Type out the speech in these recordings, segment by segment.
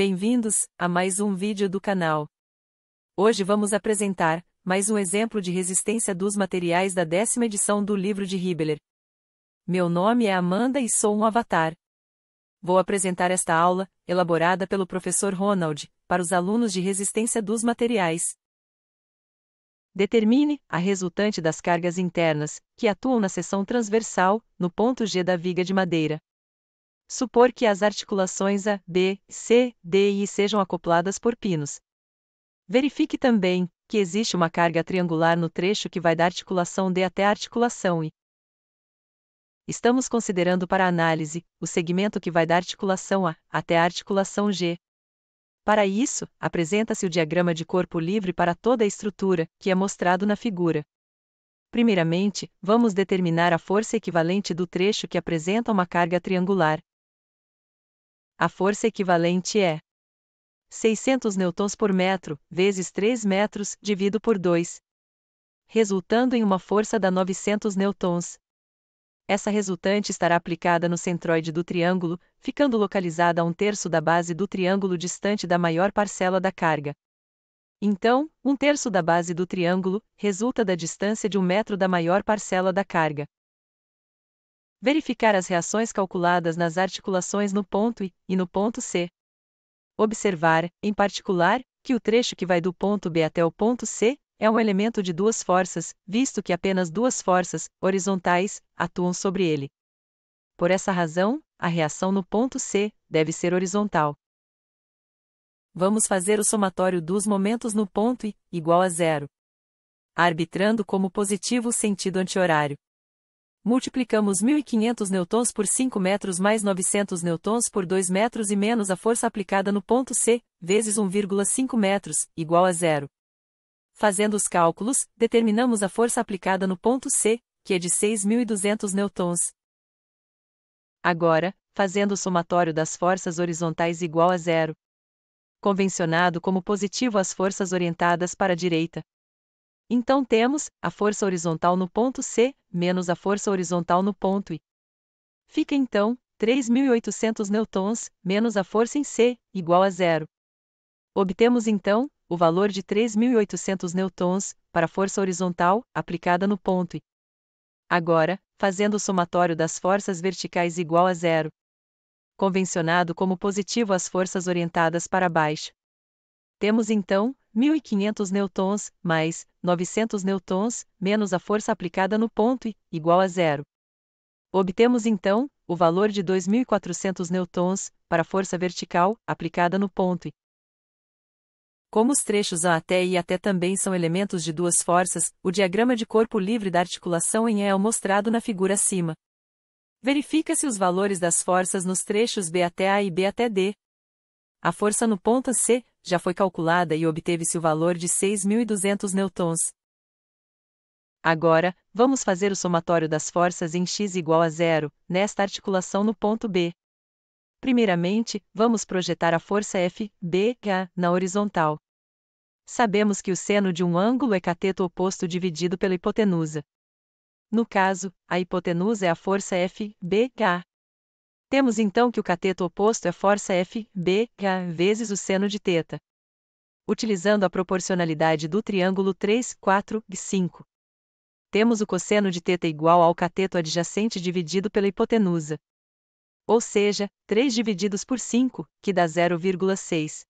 Bem-vindos a mais um vídeo do canal. Hoje vamos apresentar mais um exemplo de resistência dos materiais da 10ª edição do livro de Hibbeler. Meu nome é Amanda e sou um avatar. Vou apresentar esta aula, elaborada pelo professor Ronald, para os alunos de resistência dos materiais. Determine a resultante das cargas internas, que atuam na seção transversal, no ponto G da viga de madeira. Supor que as articulações A, B, C, D e I sejam acopladas por pinos. Verifique também que existe uma carga triangular no trecho que vai da articulação D até a articulação I. Estamos considerando para análise o segmento que vai da articulação A até a articulação G. Para isso, apresenta-se o diagrama de corpo livre para toda a estrutura, que é mostrado na figura. Primeiramente, vamos determinar a força equivalente do trecho que apresenta uma carga triangular. A força equivalente é 600 newtons por metro, vezes 3 metros, dividido por 2, resultando em uma força da 900 newtons. Essa resultante estará aplicada no centroide do triângulo, ficando localizada a 1/3 da base do triângulo distante da maior parcela da carga. Então, 1/3 da base do triângulo resulta da distância de 1 metro da maior parcela da carga. Verificar as reações calculadas nas articulações no ponto I e no ponto C. Observar, em particular, que o trecho que vai do ponto B até o ponto C é um elemento de duas forças, visto que apenas duas forças, horizontais, atuam sobre ele. Por essa razão, a reação no ponto C deve ser horizontal. Vamos fazer o somatório dos momentos no ponto I, igual a 0. Arbitrando como positivo o sentido anti-horário. Multiplicamos 1.500 newtons por 5 metros mais 900 newtons por 2 metros e menos a força aplicada no ponto C, vezes 1,5 metros, igual a 0. Fazendo os cálculos, determinamos a força aplicada no ponto C, que é de 6.200 newtons. Agora, fazendo o somatório das forças horizontais igual a 0. Convencionado como positivo as forças orientadas para a direita. Então temos a força horizontal no ponto C, menos a força horizontal no ponto I. Fica então 3.800 newtons, menos a força em C, igual a 0. Obtemos então o valor de 3.800 newtons, para a força horizontal, aplicada no ponto I. Agora, fazendo o somatório das forças verticais igual a 0. Convencionado como positivo as forças orientadas para baixo. Temos então 1.500 newtons, mais 900 newtons, menos a força aplicada no ponto I, igual a 0. Obtemos então o valor de 2.400 newtons, para a força vertical, aplicada no ponto I. Como os trechos A até I até também são elementos de duas forças, o diagrama de corpo livre da articulação em E é o mostrado na figura acima. Verifica-se os valores das forças nos trechos B até A e B até D. A força no ponto C já foi calculada e obteve-se o valor de 6.200 newtons. Agora, vamos fazer o somatório das forças em x igual a 0, nesta articulação no ponto B. Primeiramente, vamos projetar a força F, B, H, na horizontal. Sabemos que o seno de um ângulo é cateto oposto dividido pela hipotenusa. No caso, a hipotenusa é a força F, B, H. Temos então que o cateto oposto é força F, B, H vezes o seno de θ. Utilizando a proporcionalidade do triângulo 3, 4 e 5. Temos o cosseno de θ igual ao cateto adjacente dividido pela hipotenusa. Ou seja, 3 divididos por 5, que dá 0,6.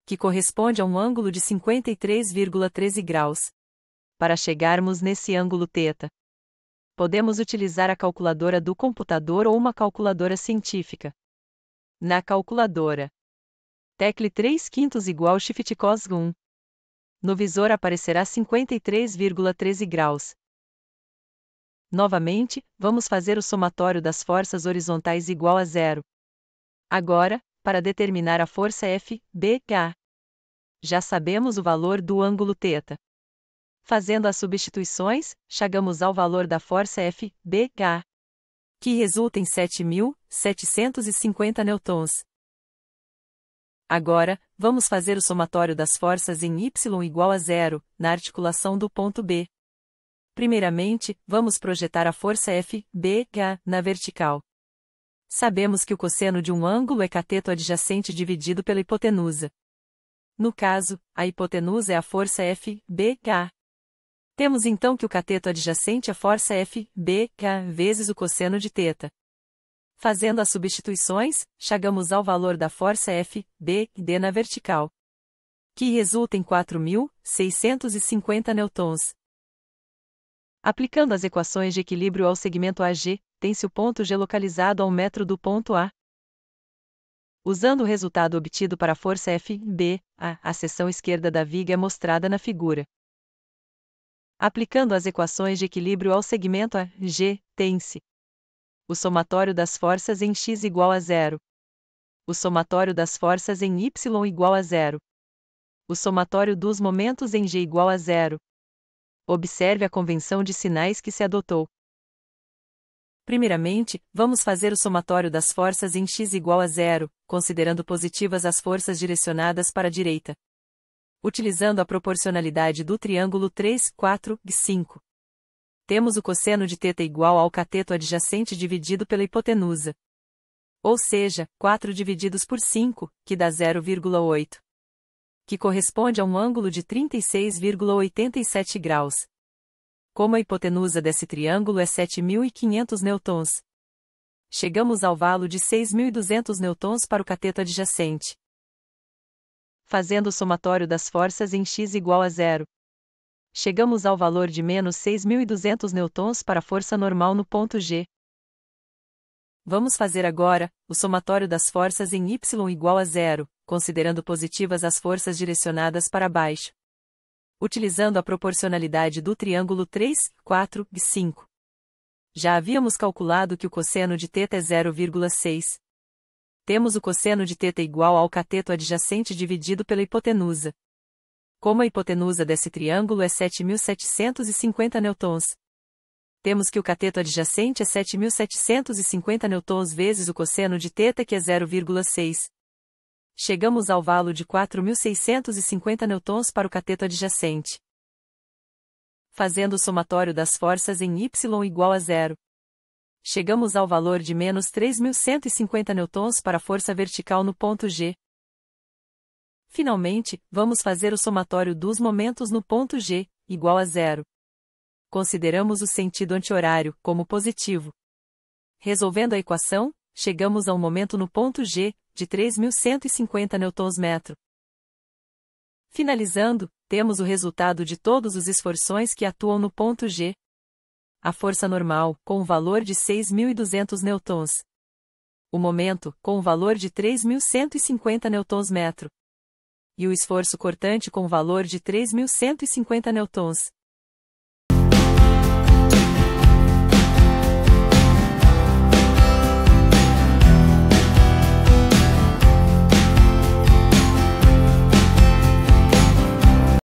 Que corresponde a um ângulo de 53,13 graus. Para chegarmos nesse ângulo θ, podemos utilizar a calculadora do computador ou uma calculadora científica. Na calculadora, tecle 3/5 igual Shift cos 1. No visor aparecerá 53,13 graus. Novamente, vamos fazer o somatório das forças horizontais igual a 0. Agora, para determinar a força F, B, H. Já sabemos o valor do ângulo θ. Fazendo as substituições, chegamos ao valor da força F, B, H, que resulta em 7.750 newtons. Agora, vamos fazer o somatório das forças em Y igual a 0, na articulação do ponto B. Primeiramente, vamos projetar a força F, B, H, na vertical. Sabemos que o cosseno de um ângulo é cateto adjacente dividido pela hipotenusa. No caso, a hipotenusa é a força FBH. Temos então que o cateto adjacente é a força FBH vezes o cosseno de θ. Fazendo as substituições, chegamos ao valor da força FBD na vertical, que resulta em 4.650 newtons. Aplicando as equações de equilíbrio ao segmento AG, tem-se o ponto G localizado a 1 metro do ponto A. Usando o resultado obtido para a força FB, a seção esquerda da viga é mostrada na figura. Aplicando as equações de equilíbrio ao segmento AG, tem-se o somatório das forças em x igual a 0. O somatório das forças em y igual a 0. O somatório dos momentos em g igual a 0. Observe a convenção de sinais que se adotou. Primeiramente, vamos fazer o somatório das forças em x igual a 0, considerando positivas as forças direcionadas para a direita. Utilizando a proporcionalidade do triângulo 3, 4 e 5. Temos o cosseno de θ igual ao cateto adjacente dividido pela hipotenusa. Ou seja, 4 divididos por 5, que dá 0,8. Que corresponde a um ângulo de 36,87 graus. Como a hipotenusa desse triângulo é 7.500 newtons. Chegamos ao valor de 6.200 newtons para o cateto adjacente. Fazendo o somatório das forças em x igual a 0. Chegamos ao valor de menos 6.200 newtons para a força normal no ponto G. Vamos fazer agora o somatório das forças em y igual a 0, considerando positivas as forças direcionadas para baixo. Utilizando a proporcionalidade do triângulo 3, 4 e 5. Já havíamos calculado que o cosseno de θ é 0,6. Temos o cosseno de θ igual ao cateto adjacente dividido pela hipotenusa. Como a hipotenusa desse triângulo é 7.750 newtons. Temos que o cateto adjacente é 7.750 newtons vezes o cosseno de θ, que é 0,6. Chegamos ao valor de 4.650 newtons para o cateto adjacente. Fazendo o somatório das forças em y igual a 0. Chegamos ao valor de menos 3.150 newtons para a força vertical no ponto G. Finalmente, vamos fazer o somatório dos momentos no ponto G, igual a 0. Consideramos o sentido anti-horário como positivo. Resolvendo a equação, chegamos ao momento no ponto G, de 3.150 newtons-metro. Finalizando, temos o resultado de todos os esforções que atuam no ponto G. A força normal, com o valor de 6.200 newtons. O momento, com o valor de 3.150 newtons-metro. E o esforço cortante com o valor de 3.150 newtons.